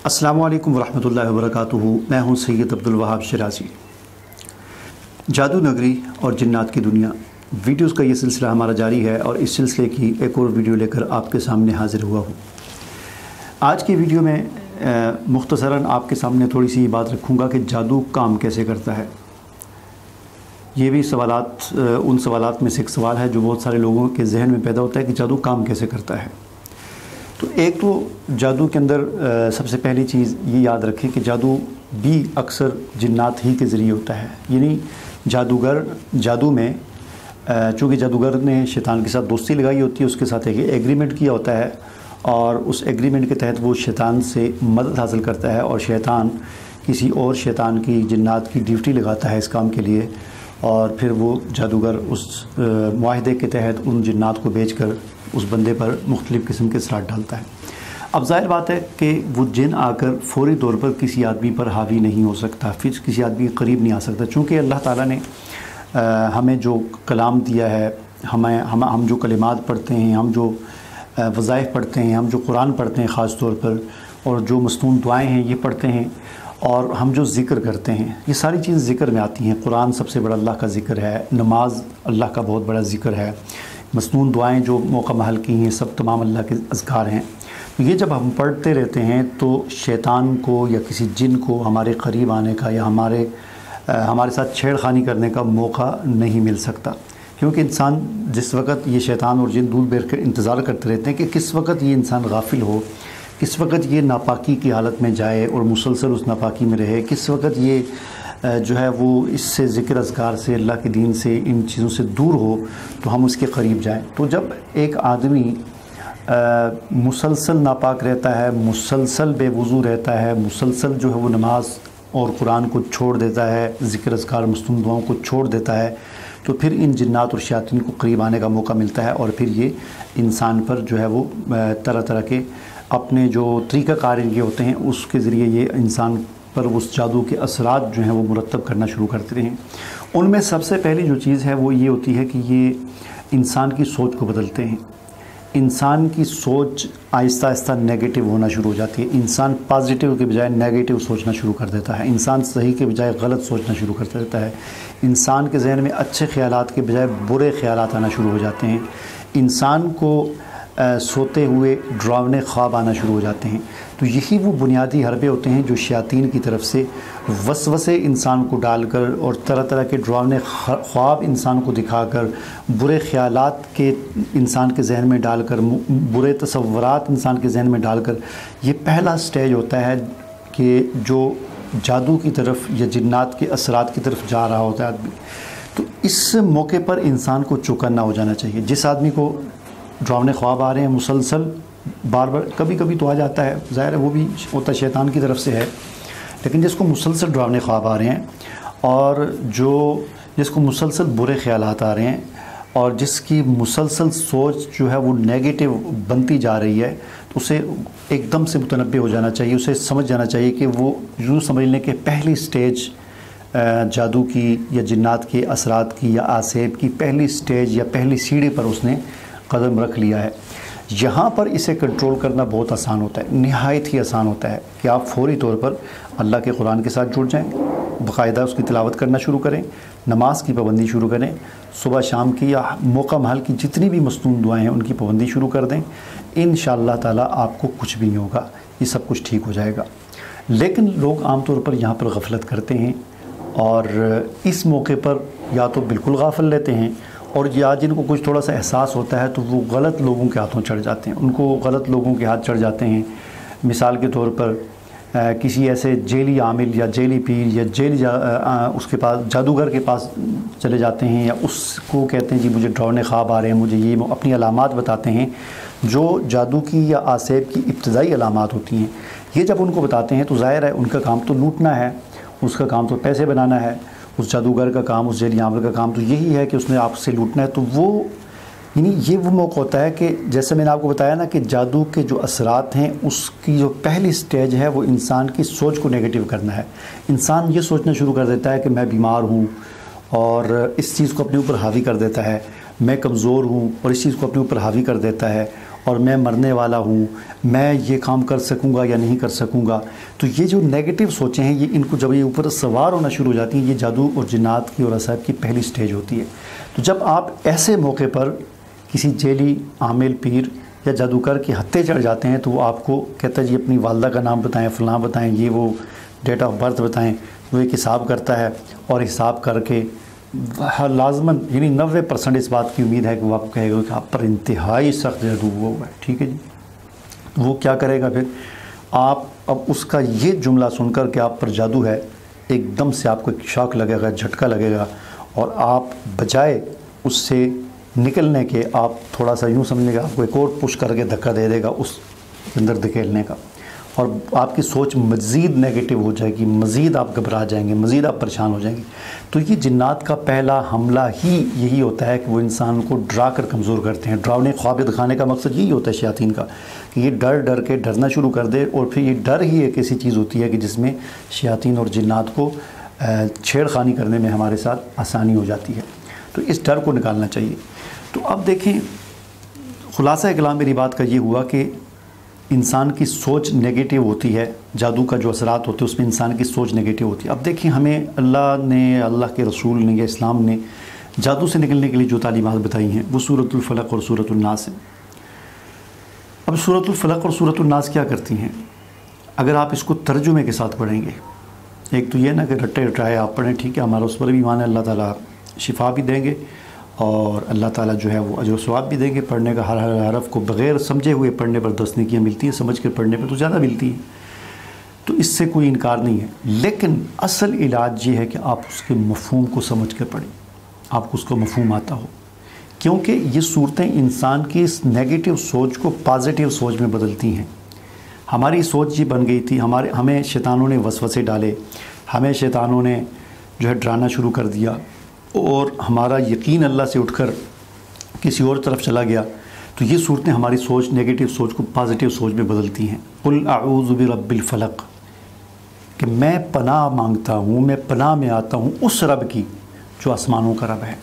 अस्सलामु अलैकुम वरहमतुल्लाहि वबरकातुहू। मैं हूं सैयद अब्दुल वहाब शिराज़ी। जादू नगरी और जिन्नात की दुनिया वीडियोस का ये सिलसिला हमारा जारी है और इस सिलसिले की एक और वीडियो लेकर आपके सामने हाज़िर हुआ हूँ। आज की वीडियो में मुख्तसरन आपके सामने थोड़ी सी बात रखूँगा कि जादू काम कैसे करता है। ये भी सवालात उन सवालात में से एक सवाल है जो बहुत सारे लोगों के जहन में पैदा होता है कि जादू काम कैसे करता है। तो एक तो जादू के अंदर सबसे पहली चीज़ ये याद रखें कि जादू भी अक्सर जिन्नात ही के ज़रिए होता है। यानी जादू में चूँकि जादूगर ने शैतान के साथ दोस्ती लगाई होती है, उसके साथ एक एग्रीमेंट किया होता है और उस एग्रीमेंट के तहत वो शैतान से मदद हासिल करता है और शैतान किसी और शैतान की जिन्नात की ड्यूटी लगाता है इस काम के लिए और फिर वो जादूगर उस मुआहदे के तहत उन जिन्नात को बेचकर उस बंदे पर मुख्तलिफ़ किस्म के असरात डालता है। अब ज़ाहिर बात है कि वो जिन आकर फ़ौरी तौर पर किसी आदमी पर हावी नहीं हो सकता, फिर किसी आदमी के करीब नहीं आ सकता। चूँकि अल्लाह ताला ने हमें जो कलाम दिया है, हम जो कलिमात पढ़ते हैं, हम जो वज़ाइफ पढ़ते हैं, हम जो कुरान पढ़ते हैं ख़ास तौर पर, और जो मसनून दुआएँ हैं ये पढ़ते हैं, और हम जो ज़िक्र करते हैं, ये सारी चीज़ ज़िक्र में आती हैं। कुरान सबसे बड़ा अल्लाह का ज़िक्र है, नमाज अल्लाह का बहुत बड़ा ज़िक्र है, मसनून दुआएं जो मौका महल की हैं सब तमाम अल्लाह के अज़कार हैं। तो ये जब हम पढ़ते रहते हैं तो शैतान को या किसी जिन को हमारे क़रीब आने का या हमारे साथ छेड़खानी करने का मौका नहीं मिल सकता। क्योंकि इंसान जिस वक़्त ये शैतान और जिन दूर बैठ कर इंतज़ार करते रहते हैं कि किस वक़्त ये इंसान गाफिल हो, किस वक़्त ये नापाकी की हालत में जाए और मुसलसल उस नापाकी में रहे, किस वक़्त ये जो है वो इससे ज़िक्र अज़कार से, अल्लाह के दीन से, इन चीज़ों से दूर हो तो हम उसके क़रीब जाएं। तो जब एक आदमी मुसलसल नापाक रहता है, मुसलसल बेवुज़ू रहता है, मुसलसल जो है वो नमाज और कुरान को छोड़ देता है, ज़िक्र अज़कार मसनून दुआओं को छोड़ देता है, तो फिर इन जिन्नात और शयातीन को करीब आने का मौका मिलता है और फिर ये इंसान पर जो है वो तरह तरह के अपने जो तरीक़ाकार इनके होते हैं उसके ज़रिए ये इंसान पर उस जादू के असरात जो हैं वो मुरतब करना शुरू करते हैं। उनमें सबसे पहली जो चीज़ है वो ये होती है कि ये इंसान की सोच को बदलते हैं। इंसान की सोच आहिस्ता आहिस्ता नेगेटिव होना शुरू हो जाती है। इंसान पॉजिटिव के बजाय नेगेटिव सोचना शुरू कर देता है। इंसान सही के बजाय गलत सोचना शुरू कर देता है। इंसान के जहन में अच्छे ख़यालात के बजाय बुरे ख़यालात आना शुरू हो जाते हैं। इंसान को सोते हुए डरावने ख्वाब आना शुरू हो जाते हैं। तो यही वो बुनियादी हरबे होते हैं जो शयातीन की तरफ से वसवसे इंसान को डालकर और तरह तरह के डरावने ख्वाब इंसान को दिखाकर, बुरे ख़यालात के इंसान के जहन में डालकर, बुरे तसव्वुरात इंसान के जहन में डालकर, ये पहला स्टेज होता है कि जो जादू की तरफ या जिन्नात के असरात की तरफ जा रहा होता है आदमी। तो इस मौके पर इंसान को चौकन्ना हो जाना चाहिए। जिस आदमी को डरावने ख्वाब आ रहे हैं मुसलसल, बार बार, कभी कभी तो आ जाता है, ज़ाहिर है वो भी होता शैतान की तरफ से है, लेकिन जिसको मुसलसल डरावने ख्वाब आ रहे हैं और जिसको मुसलसल बुरे ख़यालात आ रहे हैं और जिसकी मुसलसल सोच जो है वो नेगेटिव बनती जा रही है, तो उसे एकदम से मुतनब्बे हो जाना चाहिए। उसे समझ जाना चाहिए कि वो यूँ समझ लें कि पहली स्टेज जादू की या जिन्नात के असरात की या आसेब की पहली स्टेज या पहली सीढ़ी पर उसने कदम रख लिया है। यहाँ पर इसे कंट्रोल करना बहुत आसान होता है, निहायत ही आसान होता है कि आप फ़ौरी तौर पर अल्लाह के कुरान के साथ जुड़ जाएं, बाकायदा उसकी तिलावत करना शुरू करें, नमाज की पाबंदी शुरू करें, सुबह शाम की या मौका महल की जितनी भी मसनून दुआएं हैं उनकी पाबंदी शुरू कर दें। इंशाअल्लाह ताला आपको कुछ भी नहीं होगा, ये सब कुछ ठीक हो जाएगा। लेकिन लोग आमतौर पर यहाँ पर गफलत करते हैं और इस मौके पर या तो बिल्कुल गाफिल लेते हैं और या जिनको कुछ थोड़ा सा एहसास होता है तो वो गलत लोगों के हाथों चढ़ जाते हैं, उनको गलत लोगों के हाथ चढ़ जाते हैं। मिसाल के तौर पर किसी ऐसे जेली आमिल या जेली पीर या उसके पास जादूगर के पास चले जाते हैं या उसको कहते हैं जी मुझे डरावने ख्वाब आ रहे हैं, मुझे ये अपनी अलामात बताते हैं जो जादू की या आसेब की इब्तदाई अलामात होती हैं। ये जब उनको बताते हैं तो ज़ाहिर है उनका काम तो लूटना है, उसका काम तो पैसे बनाना है, उस जादूगर का काम, उस जेली आमिल का काम तो यही है कि उसने आपसे लूटना है। तो वो यानी ये वो मौका होता है कि जैसे मैंने आपको बताया ना कि जादू के जो असरात हैं उसकी जो पहली स्टेज है वो इंसान की सोच को नेगेटिव करना है। इंसान ये सोचना शुरू कर देता है कि मैं बीमार हूँ और इस चीज़ को अपने ऊपर हावी कर देता है, मैं कमज़ोर हूँ और इस चीज़ को अपने ऊपर हावी कर देता है اور میں مرنے والا ہوں، میں یہ کام کر سکوں گا یا نہیں کر سکوں گا، تو یہ جو نیگیٹو سوچیں ہیں یہ ان کو جب یہ اوپر سوار ہونا شروع ہو جاتی ہیں، یہ جادو اور جنات کی اور عصائب کی پہلی سٹیج ہوتی ہے۔ تو جب آپ ایسے موقع پر کسی جیلی، عامل، پیر یا جادوگر کے ہتھے چڑھ جاتے ہیں تو وہ آپ کو کہتا ہے جی اپنی والدہ کا نام بتائیں، فلاں بتائیں، یہ وہ ڈیٹ آف برتھ بتائیں، وہ ایک حساب کرتا ہے اور حساب کر کے لازماً یعنی 90% اس بات کی امید ہے کہ وہ آپ کو کہے گا کہ آپ پر انتہائی سخت جادو ہوا ہے، ٹھیک ہے جی۔ وہ کیا کرے گا پھر؟ آپ اب اس کا یہ جملہ سن کر کہ آپ پر جادو ہے، ایک دم سے آپ کو ایک شاک لگے گا، جھٹکا لگے گا، اور آپ بجائے اس سے نکلنے کے آپ تھوڑا سا یوں سمجھیں گے آپ کو ایک اور پش کر کے دھکا دے دے گا اس کے اندر دھکیلنے کا، اور آپ کی سوچ مزید نیگیٹو ہو جائے گی، مزید آپ گھبرا جائیں گے، مزید آپ پریشان ہو جائیں گے۔ تو یہ جنات کا پہلا حملہ ہی یہی ہوتا ہے کہ وہ انسان کو ڈرا کر کمزور کرتے ہیں۔ ڈراؤنے خواب دکھانے کا مقصد یہی ہوتا ہے شیاطین کا، کہ یہ ڈر کے ڈرنا شروع کر دے، اور پھر یہ ڈر ہی ایک ایسی چیز ہوتی ہے کہ جس میں شیاطین اور جنات کو چھیڑ خانی کرنے میں ہمارے ساتھ آسانی ہو جاتی ہے۔ تو اس ڈر کو نکالنا چاہیے۔ تو اب دیکھیں، خلاصہ کلام میری بات کا یہ ہوا کہ انسان کی سوچ نیگیٹو ہوتی ہے، جادو کا جو اثرات ہوتے ہیں اس میں انسان کی سوچ نیگیٹو ہوتی ہے۔ اب دیکھیں، ہمیں اللہ کے رسول نے یا اسلام نے جادو سے نکلنے کے لیے جو تعلیمات بتائی ہیں وہ سورۃ الفلق اور سورۃ الناس ہے۔ اب سورۃ الفلق اور سورۃ الناس کیا کرتی ہیں؟ اگر آپ اس کو ترجمے کے ساتھ پڑھیں گے، ایک تو یہ نا کہ رٹے رٹائے آپ پڑھیں، ٹھیک ہے، ہمارا اس پر بھی ایمان ہے، اللہ تعالیٰ شفا بھی دیں گے اور اللہ تعالیٰ جو ہے وہ اجر و ثواب بھی دیں گے۔ پڑھنے کا ہر حرف کو بغیر سمجھے ہوئے پڑھنے پر 10 نیکیاں ملتی ہیں، سمجھ کر پڑھنے پر تو زیادہ ملتی ہیں، تو اس سے کوئی انکار نہیں ہے۔ لیکن اصل علاج یہ ہے کہ آپ اس کے مفہوم کو سمجھ کر پڑھیں، آپ کو اس کا مفہوم آتا ہو، کیونکہ یہ صورتیں انسان کی اس نیگیٹو سوچ کو پازیٹیو سوچ میں بدلتی ہیں۔ ہماری سوچ یہ بن گئی تھی، ہمیں شیطانوں نے وسوسے ڈالے، ہمیں شیطانوں نے جو ہے ڈرانا شروع کر دیا، اور ہمارا یقین اللہ سے اٹھ کر کسی اور طرف چلا گیا، تو یہ صورتیں ہماری سوچ، نیگیٹو سوچ کو پازیٹیو سوچ میں بدلتی ہیں۔ قل اعوذ برب الفلق، کہ میں پناہ مانگتا ہوں، میں پناہ میں آتا ہوں اس رب کی جو آسمانوں کا رب ہے،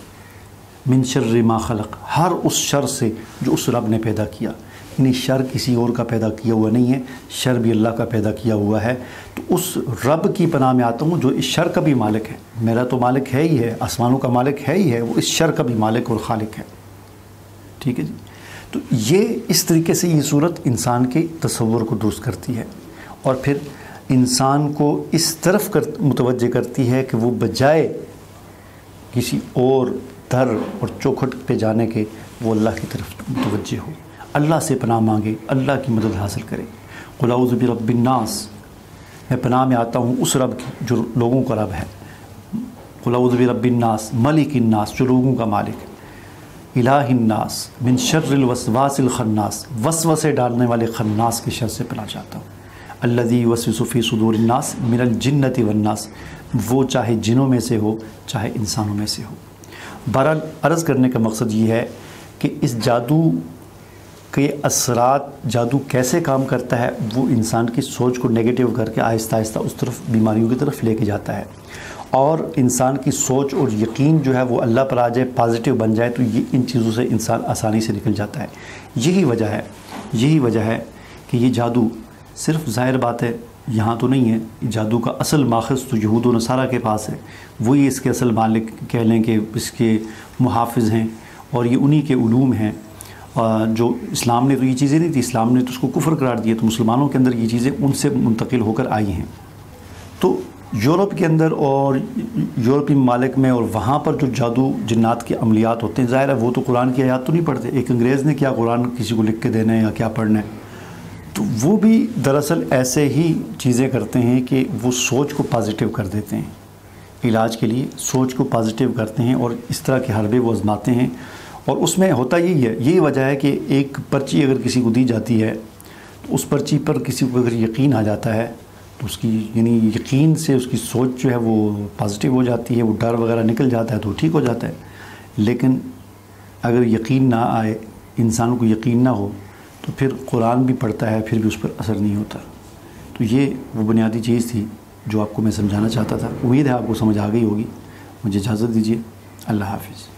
من شر ما خلق، ہر اس شر سے جو اس رب نے پیدا کیا، یعنی شر کسی اور کا پیدا کیا ہوا نہیں ہے، شر بھی اللہ کا پیدا کیا ہوا ہے۔ تو اس رب کی پناہ میں آتا ہوں جو اس شر کا بھی مالک ہے، میرا تو مالک ہے ہی ہے، آسمانوں کا مالک ہے ہی ہے، وہ اس شر کا بھی مالک اور خالق ہے، ٹھیک ہے جی۔ تو یہ اس طریقے سے یہ صورت انسان کے تصور کو درست کرتی ہے، اور پھر انسان کو اس طرف متوجہ کرتی ہے کہ وہ بجائے کسی اور در اور چوکھٹ پہ جانے کے وہ اللہ کی طرف متوجہ ہو، اللہ سے پناہ مانگے، اللہ کی مدد حاصل کرے۔ قل اعوذ برب الناس، میں پناہ میں آتا ہوں اس رب کی جو لوگوں کا رب ہے۔ قل اعوذ برب الناس ملک الناس، جو لوگوں کا مالک ہے۔ الہ الناس من شر الوسواس الخناس، وسوسے ڈالنے والے خناس کی شر سے پناہ چاہتا ہوں۔ الذی یوسوس فی صدور الناس من الجنۃ والناس، وہ چاہے جنوں میں سے ہو چاہے انسانوں میں سے ہو۔ بہرحال عرض کرنے کا مقصد یہ ہے کہ اس جادو کے اثرات، جادو کیسے کام کرتا ہے، وہ انسان کی سوچ کو نیگیٹو کر کے آہستہ آہستہ اس طرف، بیماریوں کی طرف لے کے جاتا ہے، اور انسان کی سوچ اور یقین جو ہے وہ اللہ پر آ جائے، پازیٹیو بن جائے، تو یہ ان چیزوں سے انسان آسانی سے نکل جاتا ہے۔ یہی وجہ ہے کہ یہ جادو صرف ظاہر بات ہے یہاں تو نہیں ہے، جادو کا اصل ماخذ تو یہود و نصارہ کے پاس ہے، وہی اس کے اصل مالک کہہ لیں کہ اس کے محافظ ہیں، اور یہ انہی کے علوم ہیں، جو اسلام نے تو یہ چیزیں نہیں تھی، اسلام نے تو اس کو کفر قرار دیا، تو مسلمانوں کے اندر یہ چیزیں ان سے منتقل ہو کر آئی ہیں۔ تو یورپ کے اندر اور یورپی ممالک میں اور وہاں پر جو جادو جنات کے عملیات ہوتے ہیں، ظاہر ہے وہ تو قرآن کی آیات تو نہیں پڑھتے، ایک انگریز نے کیا قرآن کسی کو لکھ کے دینا ہے یا کیا پڑھنا ہے، تو وہ بھی دراصل ایسے ہی چیزیں کرتے ہیں کہ وہ سوچ کو پازیٹیو کر دیتے ہیں، علاج کے لیے سوچ کو پازیٹیو کرتے ہیں، اور اس طرح کے حربے وہ آزماتے ہیں۔ اور اس میں ہوتا یہی وجہ ہے کہ ایک پرچی اگر کسی کو دی جاتی ہے تو اس پرچی پر کسی کو اگر یقین آ جاتا ہے تو اس کی یعنی یقین سے اس کی سوچ جو ہے وہ پازیٹیو ہو جاتی ہے، وہ ڈر وغیرہ نکل جاتا ہے تو ٹھیک ہو جاتا ہے۔ لیکن اگر یقین نہ آئے، انسان کو یقین نہ ہو، تو پھر قرآن بھی پڑھتا ہے پھر بھی اس پر اثر نہیں ہوتا۔ تو یہ وہ بنیادی چیز تھی جو آپ کو میں سمجھانا چاہتا تھا۔ امید ہے آپ کو سمجھ آ گئی ہوگی۔ مجھے اجازت دیجیے، اللہ حافظ۔